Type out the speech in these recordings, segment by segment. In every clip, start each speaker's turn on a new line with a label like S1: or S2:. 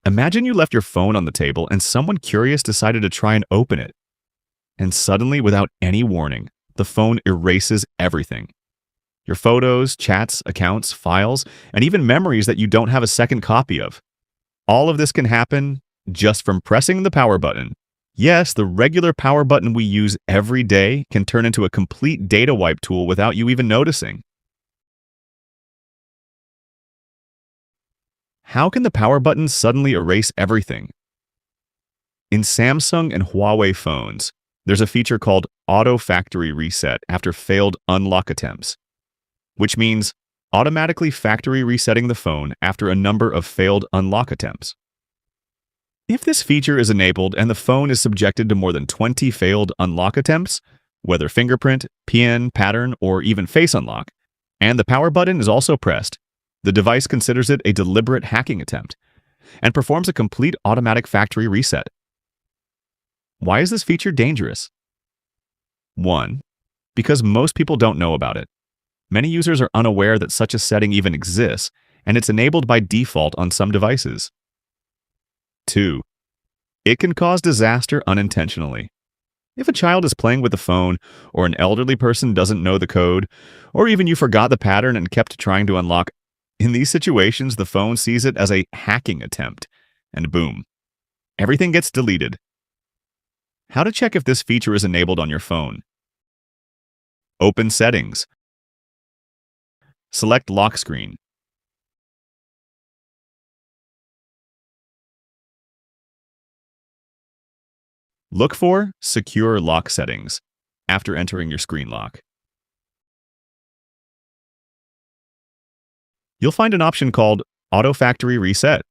S1: Imagine you left your phone on the table and someone curious decided to try and open it. And suddenly, without any warning, the phone erases everything. Your photos, chats, accounts, files, and even memories that you don't have a second copy of. All of this can happen just from pressing the power button. Yes, the regular power button we use every day can turn into a complete data wipe tool without you even noticing. How can the power button suddenly erase everything? In Samsung and Huawei phones, there's a feature called Auto Factory Reset after failed unlock attempts, which means automatically factory resetting the phone after a number of failed unlock attempts. If this feature is enabled and the phone is subjected to more than 20 failed unlock attempts, whether fingerprint, PIN, pattern, or even face unlock, and the power button is also pressed, the device considers it a deliberate hacking attempt and performs a complete automatic factory reset. Why is this feature dangerous? 1. Because most people don't know about it. Many users are unaware that such a setting even exists, and it's enabled by default on some devices. 2. It can cause disaster unintentionally. If a child is playing with the phone, or an elderly person doesn't know the code, or even you forgot the pattern and kept trying to unlock, in these situations, the phone sees it as a hacking attempt, and boom, everything gets deleted. How to check if this feature is enabled on your phone? Open Settings. Select Lock Screen. Look for Secure Lock Settings after entering your screen lock. You'll find an option called Auto Factory Reset.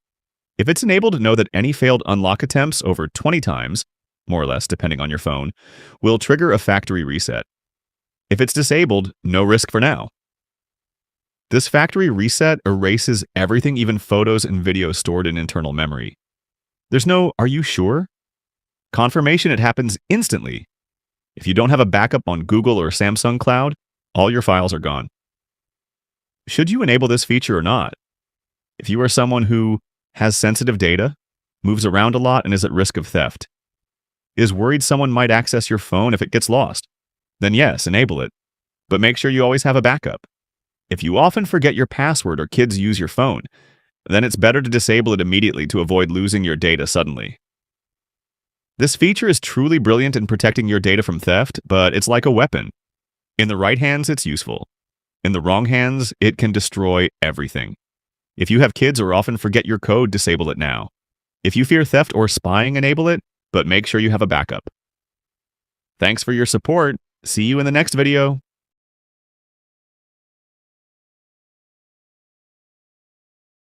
S1: If it's enabled, know that any failed unlock attempts over 20 times, more or less depending on your phone, will trigger a factory reset. If it's disabled, no risk for now. This factory reset erases everything, even photos and videos stored in internal memory. There's no "are you sure?" Confirmation it happens instantly. If you don't have a backup on Google or Samsung Cloud, all your files are gone. Should you enable this feature or not? If you are someone who has sensitive data, moves around a lot, and is at risk of theft, is worried someone might access your phone if it gets lost, then yes, enable it. But make sure you always have a backup. If you often forget your password or kids use your phone, then it's better to disable it immediately to avoid losing your data suddenly. This feature is truly brilliant in protecting your data from theft, but it's like a weapon. In the right hands, it's useful. In the wrong hands, it can destroy everything. If you have kids or often forget your code, disable it now. If you fear theft or spying, enable it, but make sure you have a backup. Thanks for your support. See you in the next video.